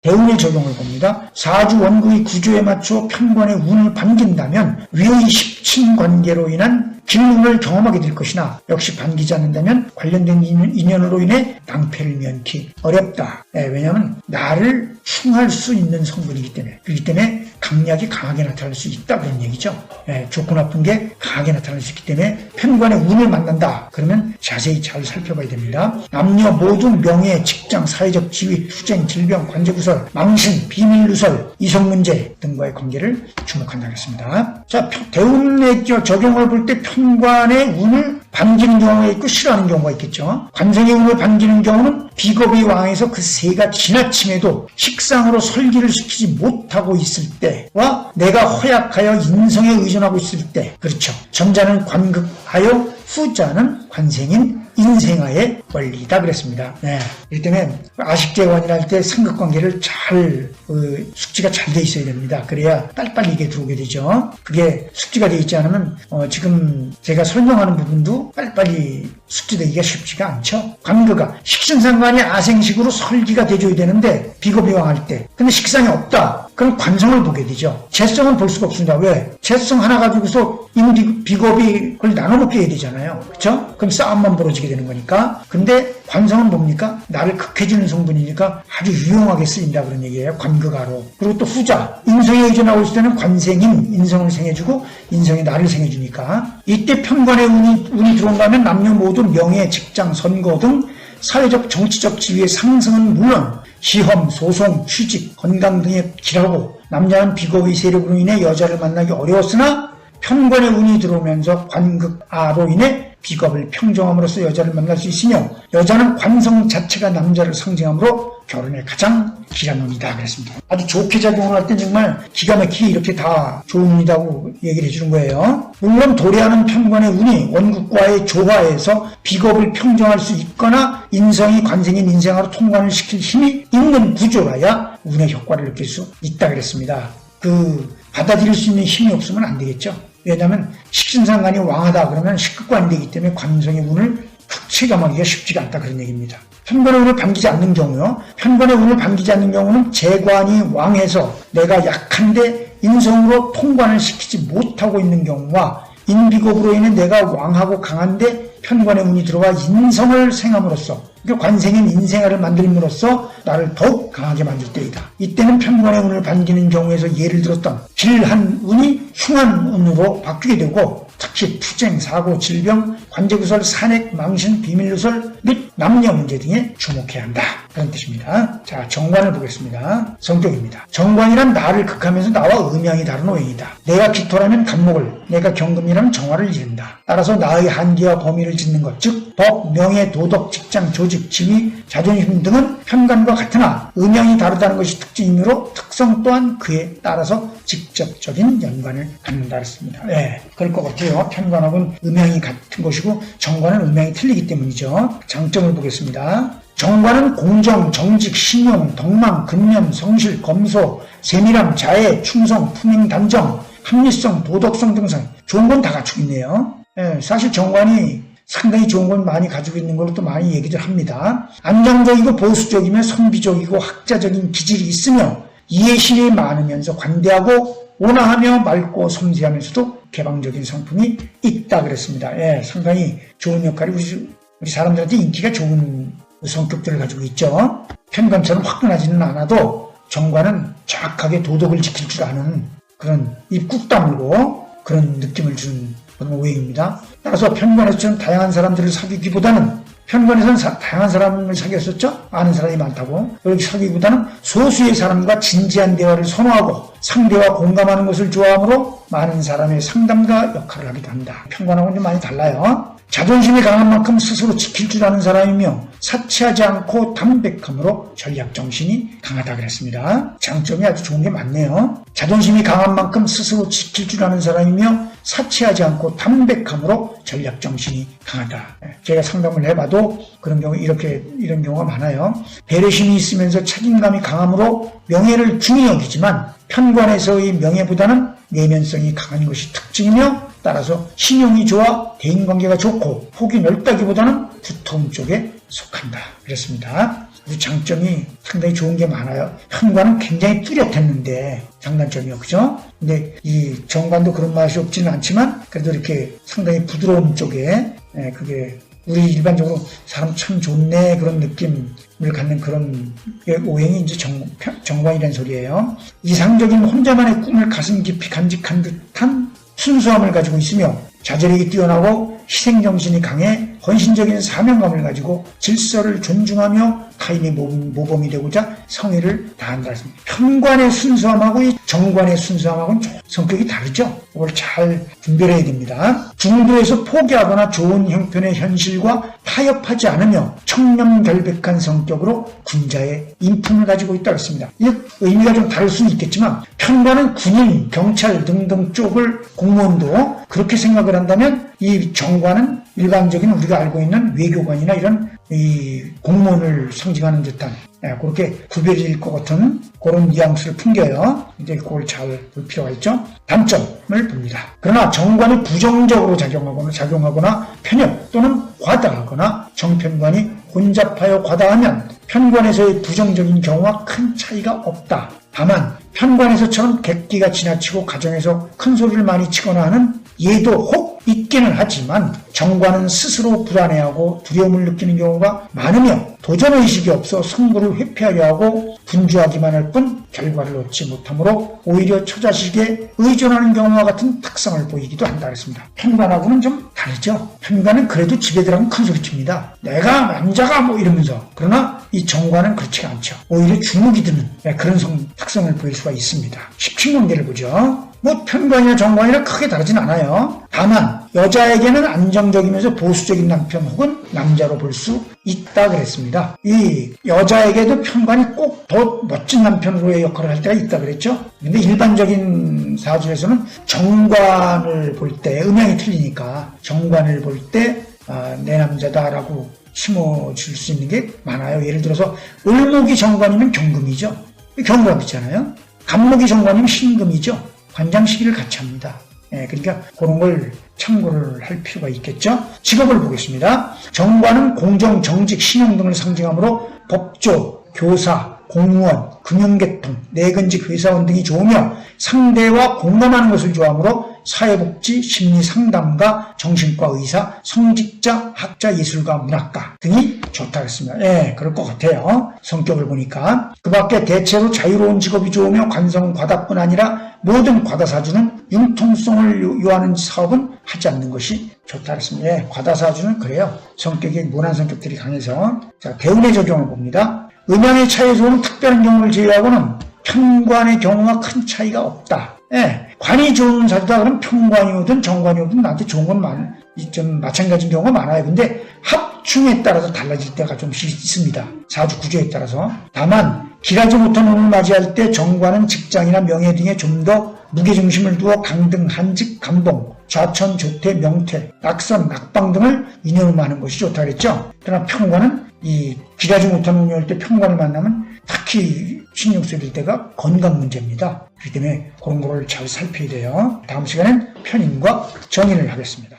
대운의 적용을 봅니다. 사주 원국의 구조에 맞춰 편관의 운을 반긴다면 위의 십친관계로 인한 길운을 경험하게 될 것이나 역시 반기지 않는다면 관련된 인연으로 인해 낭패를 면키 어렵다. 왜냐하면 나를 충할 수 있는 성분이기 때문에 그렇기 때문에 강약이 강하게 나타날 수 있다 그런 얘기죠. 좋고 나쁜 게 강하게 나타날 수 있기 때문에 편관의 운을 만난다. 그러면 자세히 잘 살펴봐야 됩니다. 남녀 모두 명예, 직장, 사회적 지위, 투쟁, 질병, 관제구설, 망신, 비밀누설, 이성문제 등과의 관계를 주목한다고 했습니다. 자, 대운의 적용을 볼 때 편관의 운을 반기는 경우가 있고 싫어하는 경우가 있겠죠. 관성의 운을 반기는 경우는 비겁이 왕해서 그 세가 지나침에도 식상으로 설기를 시키지 못하고 있을 때와 내가 허약하여 인성에 의존하고 있을 때, 그렇죠. 전자는 관극하여 후자는 관생인 인생하의 원리다 그랬습니다. 이 때문에 아식재관이라 할 때 상극관계를 잘 숙지가 잘 돼 있어야 됩니다. 그래야 빨리빨리 이게 들어오게 되죠. 그게 숙지가 돼 있지 않으면 지금 제가 설명하는 부분도 빨리빨리 숙지되기가 쉽지가 않죠. 관극가 식신상관이 아생식으로 설기가 돼줘야 되는데 비겁이 왕할 때 근데 식상이 없다. 그럼 관성을 보게 되죠. 재성은 볼 수가 없습니다. 왜? 재성 하나 가지고서 비겁이 그걸 나눠먹게 해야 되잖아요. 그렇죠? 그럼 싸움만 벌어지게 되는 거니까. 근데 관성은 뭡니까? 나를 극해주는 성분이니까 아주 유용하게 쓰인다 그런 얘기예요. 관극하로. 그리고 또 후자. 인성에 의존하고 있을 때는 관생인 인성을 생해주고 인성이 나를 생해주니까. 이때 편관의 운이 들어온다면 남녀 모두 명예, 직장, 선거 등 사회적, 정치적 지위의 상승은 물론 시험, 소송, 취직, 건강 등에 기라고 남자는 비겁의 세력으로 인해 여자를 만나기 어려웠으나 편관의 운이 들어오면서 관극아로 인해 비겁을 평정함으로써 여자를 만날 수 있으며 여자는 관성 자체가 남자를 상징하므로 결혼에 가장 길한 운이다 그랬습니다. 아주 좋게 작용을 할 때 정말 기가 막히게 이렇게 다 좋은 운이라고 얘기를 해주는 거예요. 물론 도래하는 편관의 운이 원국과의 조화에서 비겁을 평정할 수 있거나 인성이 관생인 인생으로 통관을 시킬 힘이 있는 구조라야 운의 효과를 느낄 수 있다 그랬습니다. 받아들일 수 있는 힘이 없으면 안 되겠죠. 왜냐하면 식신상관이 왕하다 그러면 식극관이 되기 때문에 관성의 운을 체감하기가 쉽지가 않다 그런 얘기입니다. 편관의 운을 반기지 않는 경우요. 편관의 운을 반기지 않는 경우는 재관이 왕해서 내가 약한데 인성으로 통관을 시키지 못하고 있는 경우와 인비겁으로 인해 내가 왕하고 강한데 편관의 운이 들어와 인성을 생함으로써 관생인 인생아를 만들므로써 나를 더욱 강하게 만들 때이다. 이때는 편관의 운을 반기는 경우에서 예를 들었던 길한 운이 흉한 운으로 바뀌게 되고 특히 투쟁, 사고, 질병, 관제구설, 산액, 망신, 비밀누설 및 남녀 문제 등에 주목해야 한다. 그런 뜻입니다. 자, 정관을 보겠습니다. 성격입니다. 정관이란 나를 극하면서 나와 음양이 다른 오행이다. 내가 기토라면 간목을, 내가 경금이라면 정화를 이룬다. 따라서 나의 한계와 범위를 짓는 것, 즉 법, 명예, 도덕, 직장, 조직, 지위, 자존심 등은 편관과 같으나 음양이 다르다는 것이 특징이므로 특성 또한 그에 따라서 직접적인 연관을 갖는다 했습니다. 그럴 것 같아요. 편관하고는 음양이 같은 것이고 정관은 음양이 틀리기 때문이죠. 장점을 보겠습니다. 정관은 공정, 정직, 신용, 덕망, 근면, 성실, 검소, 세밀함, 자애, 충성, 품행, 단정, 합리성, 도덕성 등상 좋은 건 다 갖추고 있네요. 사실 정관이 상당히 좋은 건 많이 가지고 있는 걸로 또 많이 얘기를 합니다. 안정적이고 보수적이며 선비적이고 학자적인 기질이 있으며 이해심이 많으면서 관대하고 온화하며 맑고 섬세하면서도 개방적인 성품이 있다 그랬습니다. 상당히 좋은 역할이 우리 사람들한테 인기가 좋은 성격들을 가지고 있죠. 편관처럼 화끈하지는 않아도 정관은 정확하게 도덕을 지킬 줄 아는 그런 입 꾹 다물고 그런 느낌을 주는 그런 오행입니다. 따라서 편관에서는 다양한 사람들을 사귀기보다는 편관에서는 다양한 사람을 사귀었었죠? 아는 사람이 많다고. 여기 사귀기보다는 소수의 사람과 진지한 대화를 선호하고 상대와 공감하는 것을 좋아하므로 많은 사람의 상담가 역할을 하기도 합니다. 편관하고는 좀 많이 달라요. 자존심이 강한 만큼 스스로 지킬 줄 아는 사람이며 사치하지 않고 담백함으로 전략정신이 강하다 그랬습니다. 장점이 아주 좋은 게 많네요. 자존심이 강한 만큼 스스로 지킬 줄 아는 사람이며 사치하지 않고 담백함으로 전략정신이 강하다. 제가 상담을 해봐도 그런 경우 이런 경우가 많아요. 배려심이 있으면서 책임감이 강함으로 명예를 중히 여기지만 편관에서의 명예보다는 내면성이 강한 것이 특징이며 따라서 신용이 좋아 대인관계가 좋고 폭이 넓다기보다는 두터운 쪽에 속한다. 그랬습니다. 아주 장점이 상당히 좋은 게 많아요. 현관은 굉장히 뚜렷했는데 장단점이요. 그죠? 근데 이 정관도 그런 맛이 없지는 않지만 그래도 이렇게 상당히 부드러운 쪽에 그게 우리 일반적으로 사람 참 좋네 그런 느낌을 갖는 그런 오행이 이제 정관이라는 소리예요. 이상적인 혼자만의 꿈을 가슴 깊이 간직한 듯한 순수함을 가지고 있으며 자제력이 뛰어나고 희생정신이 강해 헌신적인 사명감을 가지고 질서를 존중하며 타인의 모범이 되고자 성의를 다한다 했습니다. 편관의 순수함하고 이 정관의 순수함하고는 성격이 다르죠. 이걸 잘 분별해야 됩니다. 중도에서 포기하거나 좋은 형편의 현실과 타협하지 않으며 청렴결백한 성격으로 군자의 인품을 가지고 있다고 했습니다. 이 의미가 좀 다를 수는 있겠지만 편관은 군인, 경찰 등등 쪽을 공무원도 그렇게 생각을 한다면 이 정관은 일반적인 우리가 알고 있는 외교관이나 이런 이 공무원을 상징하는 듯한 그렇게 구별일 것 같은 그런 뉘앙스를 풍겨요. 이제 그걸 잘 볼 필요가 있죠. 단점을 봅니다. 그러나 정관이 부정적으로 작용하거나 편협 또는 과다하거나 정편관이 혼잡하여 과다하면 편관에서의 부정적인 경우와 큰 차이가 없다. 다만 편관에서처럼 객기가 지나치고 가정에서 큰 소리를 많이 치거나 하는 예도 혹 있기는 하지만 정관은 스스로 불안해하고 두려움을 느끼는 경우가 많으며 도전의식이 없어 승부를 회피하려 하고 분주하기만 할 뿐 결과를 얻지 못하므로 오히려 처자식에 의존하는 경우와 같은 특성을 보이기도 한다 그랬습니다. 편관하고는 좀 다르죠. 편관은 그래도 집에 들어가면 큰 소리 칩니다. 내가 남자가 뭐 이러면서. 그러나 이 정관은 그렇지가 않죠. 오히려 주눅이 드는 그런 특성을 보일 수가 있습니다. 17명제를 보죠. 뭐 편관이나 정관이나 크게 다르진 않아요. 다만 여자에게는 안정적이면서 보수적인 남편 혹은 남자로 볼 수 있다 그랬습니다. 이 여자에게도 편관이 꼭 더 멋진 남편으로의 역할을 할 때가 있다 그랬죠. 근데 일반적인 사주에서는 정관을 볼 때 음양이 틀리니까 정관을 볼 때 내 남자다라고 심어줄 수 있는 게 많아요. 예를 들어서 을목이 정관이면 경금이죠. 경금이잖아요. 간목이 정관이면 신금이죠. 관장 시기를 같이 합니다. 그러니까 그런 걸 참고를 할 필요가 있겠죠. 직업을 보겠습니다. 정관은 공정, 정직, 신용 등을 상징하므로 법조, 교사, 공무원, 금융계통, 내근직 회사원 등이 좋으며 상대와 공감하는 것을 좋아하므로 사회복지, 심리상담가, 정신과 의사, 성직자, 학자, 예술가, 문학가 등이 좋다고 했습니다. 그럴 것 같아요. 성격을 보니까. 그 밖에 대체로 자유로운 직업이 좋으며 관성과다뿐 아니라 모든 과다사주는 융통성을 요하는 사업은 하지 않는 것이 좋다고 했습니다. 과다사주는 그래요. 성격이 모난 성격들이 강해서. 자, 대운의 적용을 봅니다. 음양의 차이에 좋은 특별한 경우를 제외하고는 편관의 경우가 큰 차이가 없다. 관이 좋은 사주다 그러면 편관이 오든 정관이 오든 나한테 좋은 건 좀 마찬가지인 경우가 많아요. 근데 합충에 따라서 달라질 때가 좀씩 있습니다. 사주 구조에 따라서. 다만 길하지 못한 운을 맞이할 때 정관은 직장이나 명예 등에 좀 더 무게중심을 두어 강등, 한직, 감봉, 좌천, 조퇴, 명퇴, 낙선, 낙방 등을 인연하는 것이 좋다 그랬죠. 그러나 편관은 이 길하지 못한 운이 올 때 편관을 만나면 특히 신경 쓰일 때가 건강 문제입니다. 그렇기 때문에 그런 거를 잘 살펴야 돼요. 다음 시간엔 편인과 정인을 하겠습니다.